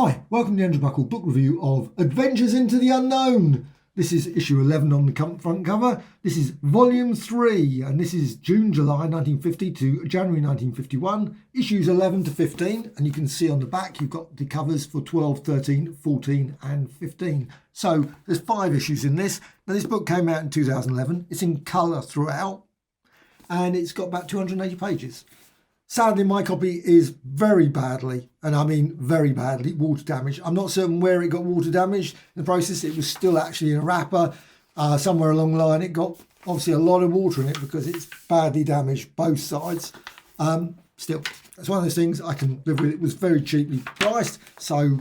Hi, welcome to the Andrew Buckle book review of Adventures into the Unknown. This is issue 11 on the front cover. This is volume 3, and this is June-July 1950 to January 1951, issues 11 to 15, and you can see on the back you've got the covers for 12, 13, 14 and 15. So there's 5 issues in this. Now this book came out in 2011. It's in colour throughout, and it's got about 280 pages. Sadly, my copy is very badly, and I mean very badly, water damaged. I'm not certain where it got water damaged in the process. It was still actually in a wrapper. Somewhere along the line, it got obviously a lot of water in it because it's badly damaged, both sides. Still, it's one of those things I can live with. It was very cheaply priced, so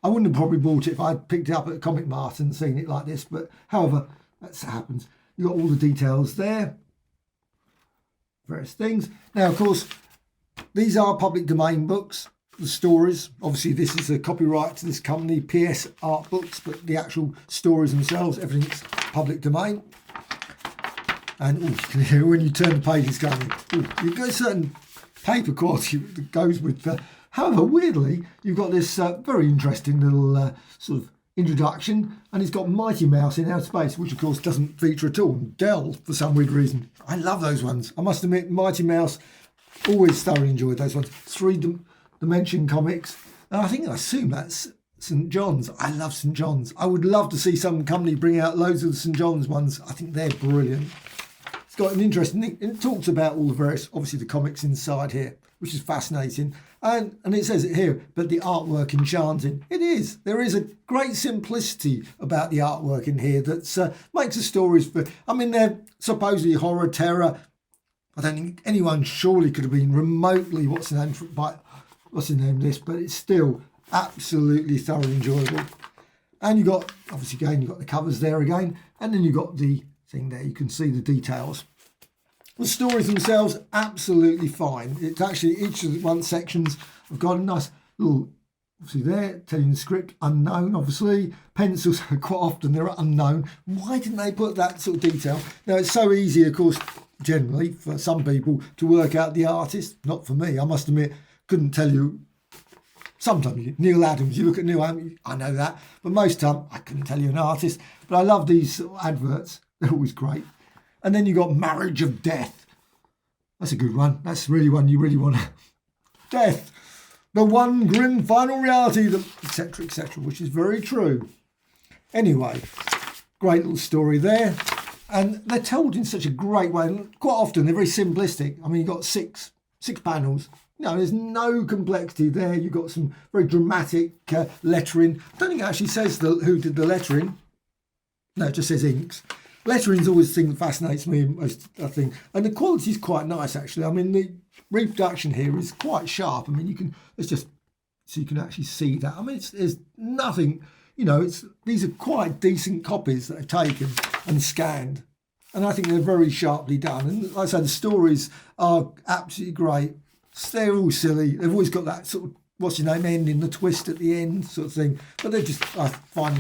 I wouldn't have probably bought it if I'd picked it up at a Comic Mart and seen it like this. But however, that happens. You've got all the details there. Various things. Now, of course, these are public domain books, the stories. Obviously, this is a copyright to this company, PS ArtBooks, but the actual stories themselves, everything's public domain. And you can hear when you turn the pages going, you've got a certain paper quality that goes with that. However, weirdly, you've got this very interesting little sort of introduction, and it's got Mighty Mouse in outer space, which of course doesn't feature at all. Dell, for some weird reason. I love those ones. I must admit, Mighty Mouse, always thoroughly enjoyed those ones. 3-dimension comics, and I assume that's St. John's. I love St. John's. I would love to see some company bring out loads of the St. John's ones. I think they're brilliant. It's got an interesting thing. It talks about all the various, obviously the comics inside here, which is fascinating. And it says it here, but the artwork enchanting. It is. There is a great simplicity about the artwork in here that makes the stories, they're supposedly horror, terror. I don't think anyone surely could have been remotely, what's the name of this, but it's still absolutely thoroughly enjoyable. And you've got, obviously again, you've got the covers there again, and then you've got the thing there, you can see the details. The stories themselves, absolutely fine. It's actually, each of the one sections have got a nice little, obviously there, telling the script, unknown, obviously. Pencils, quite often they're unknown. Why didn't they put that sort of detail? Now, it's so easy, of course, generally, for some people, to work out the artist. Not for me, I must admit, couldn't tell you. Sometimes, Neil Adams, you look at Neil Adams, I know that. But most time, I couldn't tell you an artist. But I love these sort of adverts. They're always great. And then you've got Marriage of Death. That's a good one. That's really one you really want to... Death. The one grim final reality, etc., which is very true. Anyway, great little story there. And they're told in such a great way. And quite often, they're very simplistic. You've got six panels. There's no complexity there. You've got some very dramatic lettering. I don't think it actually says who did the lettering. No, it just says inks. Lettering is always the thing that fascinates me most, I think. And the quality is quite nice, actually. The reproduction here is quite sharp. It's just so you can actually see that. There's nothing, these are quite decent copies that are taken and scanned. And I think they're very sharply done. And like I say, the stories are absolutely great. They're all silly. They've always got that sort of, what's your name, ending, the twist at the end sort of thing. But they're just, I find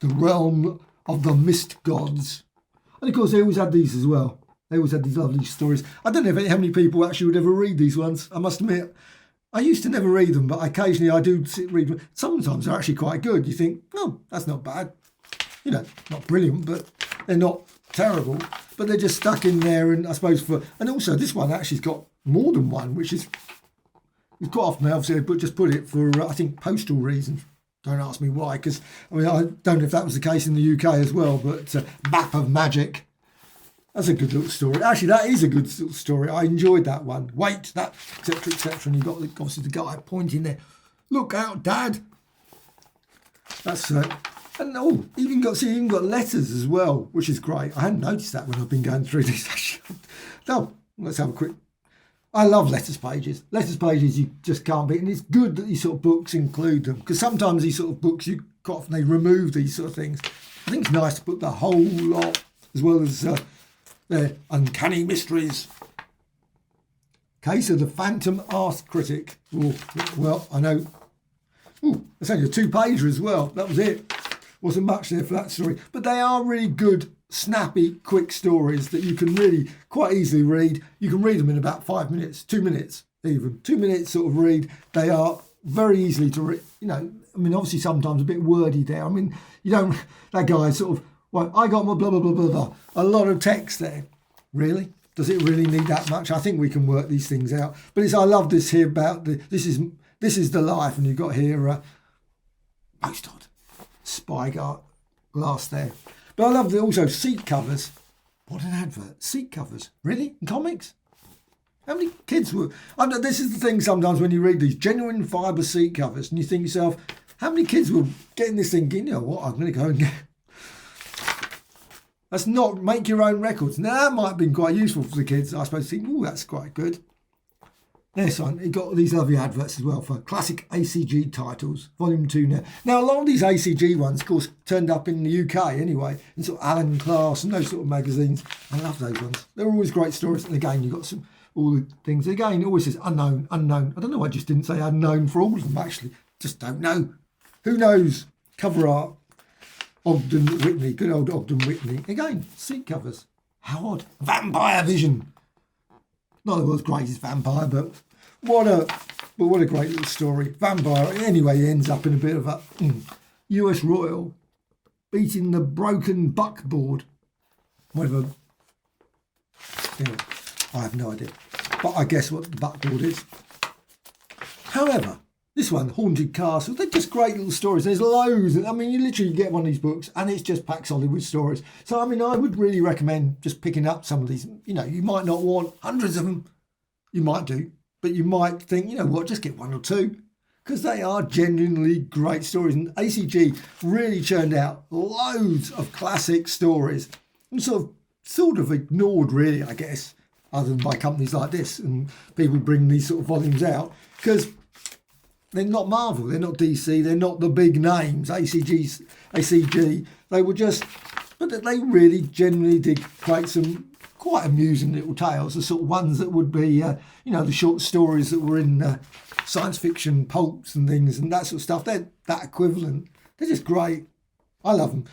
the realm of the mist gods. And of course, they always had these as well. They always had these lovely stories. I don't know how many people actually would ever read these ones. I must admit, I used to never read them, but occasionally I do read them. Sometimes they're actually quite good. You think, oh, that's not bad. Not brilliant, but they're not terrible. But they're just stuck in there, and I suppose and also this one actually's got more than one, which is quite often, obviously, they just put it for, I think, postal reasons. Don't ask me why, because I don't know if that was the case in the UK as well, but Map of Magic, that's a good little story. Actually, that is a good little story. I enjoyed that one. Wait, that, etc., and you've got obviously the guy pointing there. Look out, Dad. That's and even got letters as well, which is great. I hadn't noticed that when I've been going through this. No, let's have a quick. I love letters pages. Letters pages you just can't beat, and it's good that these sort of books include them, because sometimes these sort of books quite often they remove these sort of things. I think it's nice to put the whole lot, as well as their Uncanny Mysteries. Case of the Phantom Art Critic. Well, I know. It's only a 2-pager as well. That was it. Wasn't much there for that story, but they are really good, snappy, quick stories that you can really quite easily read. You can read them in about 5 minutes, 2 minutes even. 2 minutes sort of read. They are very easily to read. Obviously sometimes a bit wordy there. You don't, that guy sort of, well, I got my blah, blah, blah, blah, blah. A lot of text there. Really? Does it really need that much? I think we can work these things out. But I love this here about this is the life, and you've got here most odd spy glass there. But I love also seat covers. What an advert! Seat covers, really? In comics? How many kids were? This is the thing. Sometimes when you read these genuine fibre seat covers, and you think to yourself, how many kids were getting this thinking, you know what? I'm going to go and get. That's not make your own records. Now that might have been quite useful for the kids. I suppose think, oh, that's quite good. This one, it got all these lovely adverts as well for classic ACG titles, Volume 2 now. Now, a lot of these ACG ones, of course, turned up in the UK anyway, in sort of Alan Class and those sort of magazines. I love those ones. They're always great stories. And again, you've got all the things. Again, it always says unknown, unknown. I don't know, I just didn't say unknown for all of them, actually. Just don't know. Who knows? Cover art. Ogden Whitney, good old Ogden Whitney. Again, seat covers. How odd. Vampire Vision. Not the world's greatest vampire, but what a great little story. Vampire, anyway, he ends up in a bit of a US Royal beating the broken buckboard. Whatever. Anyway, I have no idea. But I guess what the buckboard is. However, this one, Haunted Castle, they're just great little stories. There's loads. You literally get one of these books and it's just packed solid with stories. So, I would really recommend just picking up some of these. You might not want hundreds of them. You might do. But you might think, you know what, just get one or two. Because they are genuinely great stories. And ACG really churned out loads of classic stories. And sort of ignored, really, I guess, other than by companies like this. And people bring these sort of volumes out. Because they're not Marvel, they're not DC, they're not the big names, ACG. They were just, but they really genuinely did create some quite amusing little tales, the sort of ones that would be, the short stories that were in science fiction pulps and things and that sort of stuff. They're that equivalent. They're just great. I love them.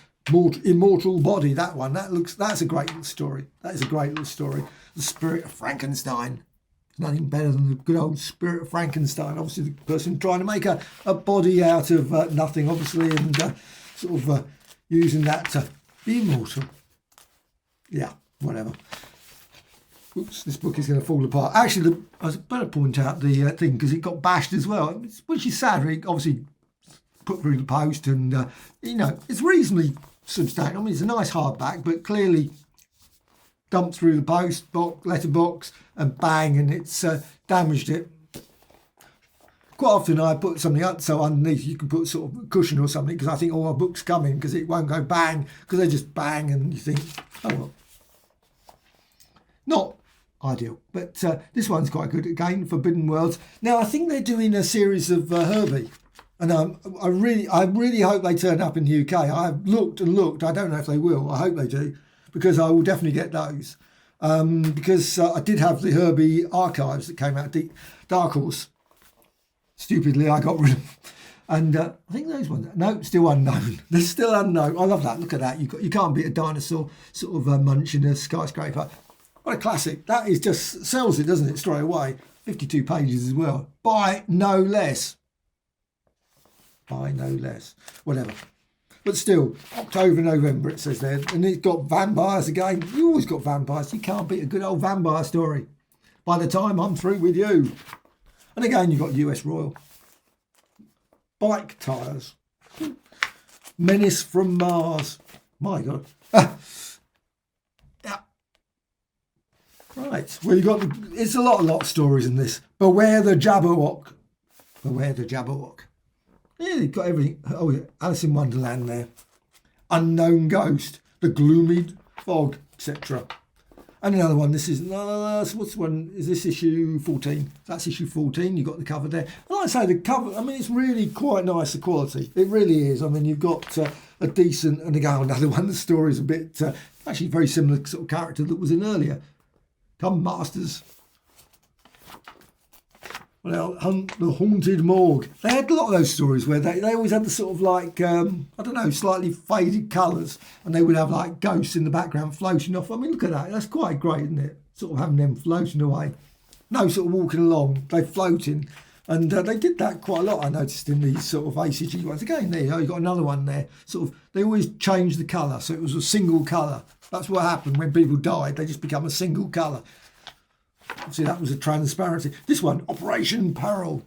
Immortal Body, that one, that's a great little story. That is a great little story. The Spirit of Frankenstein. Nothing better than the good old Spirit of Frankenstein. Obviously, the person trying to make a body out of nothing, obviously, and using that to be immortal. Yeah, whatever. Oops, this book is going to fall apart. Actually, I was better point out the thing because it got bashed as well, which is sad. It obviously put through the post, and it's reasonably substantial. It's a nice hardback, but clearly dumped through the post letterbox and bang, and it's damaged it. Quite often I put something up so underneath you can put sort of a cushion or something because I think our book's coming because it won't go bang because they just bang and you think, oh well. Not ideal, but this one's quite good. Again, Forbidden Worlds. Now I think they're doing a series of Herbie, and I really hope they turn up in the UK. I've looked and looked. I don't know if they will. I hope they do, because I will definitely get those. Because I did have the Herbie archives that came out, Dark Horse. Stupidly, I got rid of them. And I think those ones, no, still unknown. They're still unknown. I love that. Look at that. You can't beat a dinosaur sort of munching a skyscraper. What a classic. That is just sells it, doesn't it, straight away. 52 pages as well. Buy no less. Buy no less. Whatever. But still, October, November, it says there. And it's got vampires again. You always got vampires. You can't beat a good old vampire story. By the time I'm through with you. And again, you've got US Royal. Bike tyres. Menace from Mars. My God. Yeah. Right. Well, you got it's a lot of stories in this. Beware the Jabberwock. Beware the Jabberwock. Yeah, you've got everything. Oh, yeah. Alice in Wonderland there. Unknown Ghost. The Gloomy Fog, etc. And another one. This is, what's the one? Is this issue 14? That's issue 14. You've got the cover there. And like I say, the cover, it's really quite nice, the quality. It really is. You've got a decent, and again, another one, the story's a bit, actually very similar sort of character that was in earlier. Come, Masters. Well, the Haunted Morgue. They had a lot of those stories where they always had the sort of slightly faded colours, and they would have like ghosts in the background floating off. Look at that. That's quite great, isn't it? Sort of having them floating away. No sort of walking along. They're floating. And they did that quite a lot, I noticed, in these sort of ACG ones. Again, there you've got another one there. Sort of, they always changed the colour, so it was a single colour. That's what happened when people died. They just become a single colour. See, that was a transparency. This one, Operation Peril.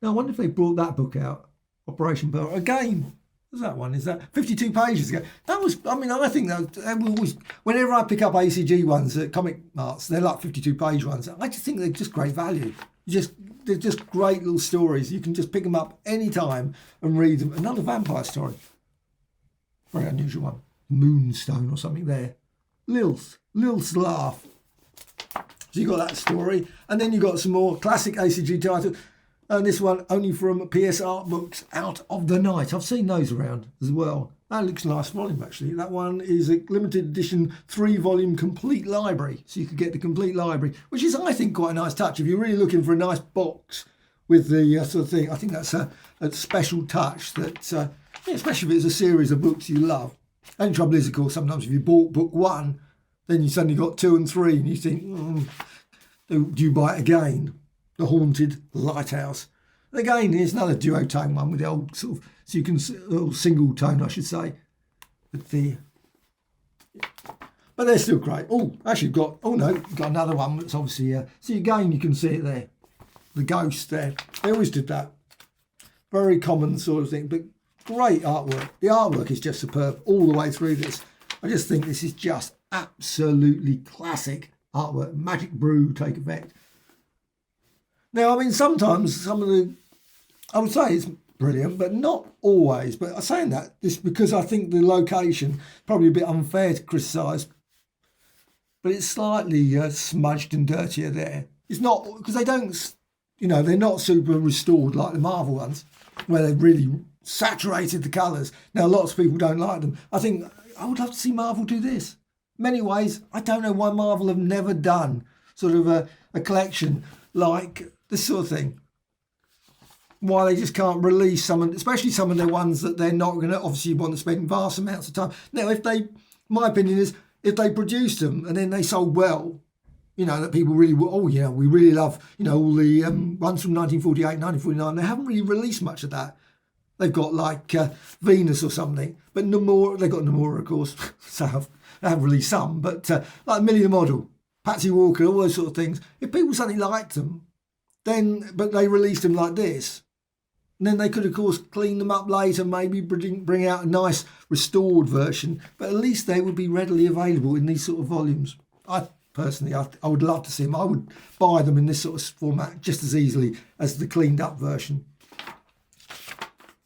Now, I wonder if they brought that book out. Operation Peril. Again, what's that one? Is that 52 pages ago? That was, I mean, I think that they were always, whenever I pick up ACG ones at Comic Marts, they're like 52 page ones. I just think they're just great value. They're just great little stories. You can just pick them up any time and read them. Another vampire story. Very unusual one. Moonstone or something there. Lil's Laugh. So you got that story. And then you got some more classic ACG titles. And this one only from PS ArtBooks, Out of the Night. I've seen those around as well. That looks a nice volume, actually. That one is a limited edition 3-volume complete library. So you could get the complete library, which is, I think, quite a nice touch. If you're really looking for a nice box with the sort of thing, I think that's a special touch that, yeah, especially if it's a series of books you love. Only trouble is, of course, sometimes if you bought book 1, then you suddenly got 2 and 3, and you think, do you buy it again? The Haunted Lighthouse. And again, here's another duotone one with the old sort of, so you can, single tone, I should say. But they're still great. Oh, actually, got another one that's obviously, see again, you can see it there. The ghost there. They always did that. Very common sort of thing, but great artwork. The artwork is just superb all the way through this. I just think this is just absolutely classic artwork. Magic brew take effect. Now, I mean, sometimes some of the, I would say it's brilliant, but not always. But I'm saying that just because I think the location probably a bit unfair to criticise, but it's slightly smudged and dirtier there. It's not because they don't, they're not super restored like the Marvel ones, where they've really saturated the colours. Now, lots of people don't like them. I think I would love to see Marvel do this. In many ways, I don't know why Marvel have never done sort of a collection like this sort of thing. Why they just can't release especially some of the ones that they're not going to obviously want to spend vast amounts of time. Now, my opinion is, if they produced them and then they sold well, that people really, we really love, all the ones from 1948, 1949, they haven't really released much of that. They've got like Venus or something, but Namora, they've got Namora, of course, so they have released some, but like Millie the Model, Patsy Walker, all those sort of things. If people suddenly liked them, but they released them like this, and then they could, of course, clean them up later, maybe bring out a nice restored version, but at least they would be readily available in these sort of volumes. I personally, I would love to see them. I would buy them in this sort of format just as easily as the cleaned up version.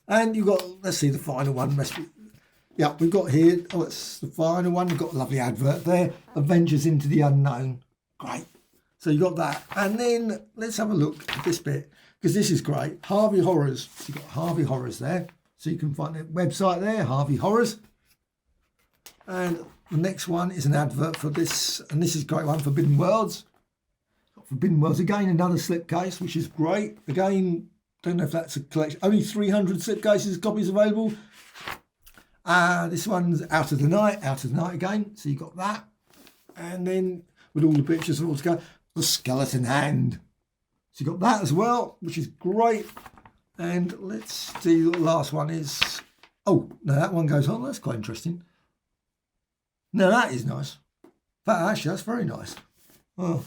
And you've got, let's see, the final one. Yeah, we've got here, it's the final one. We've got a lovely advert there. Avengers Into the Unknown. Great. So you got that. And then let's have a look at this bit, because this is great. Harvey Horrors. So you've got Harvey Horrors there. So you can find the website there, Harvey Horrors. And the next one is an advert for this. And this is a great one, Forbidden Worlds. Forbidden Worlds. Again, another slipcase, which is great. Again, don't know if that's a collection. Only 300 slipcases, copies available. This one's Out of the Night again. So you got that. And then with all the pictures all together, The Skeleton Hand. So you got that as well, which is great. And let's see what the last one is. Oh, no, that one goes on. That's quite interesting. No, that is nice. Actually, that's very nice. Oh,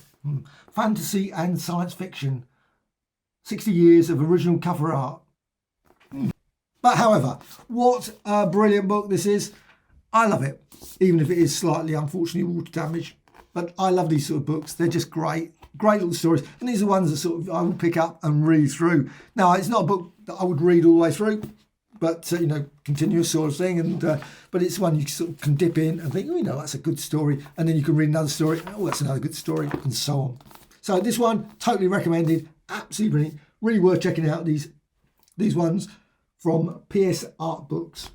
fantasy and science fiction. 60 years of original cover art. But however, what a brilliant book this is. I love it, even if it is slightly, unfortunately, water damage. But I love these sort of books. They're just great. Great little stories. And these are ones that sort of I will pick up and read through. Now, it's not a book that I would read all the way through, but, continuous sort of thing. And but it's one you sort of can dip in and think, that's a good story. And then you can read another story. Oh, that's another good story, and so on. So this one, totally recommended. Absolutely brilliant. Really worth checking out these ones from PS ArtBooks.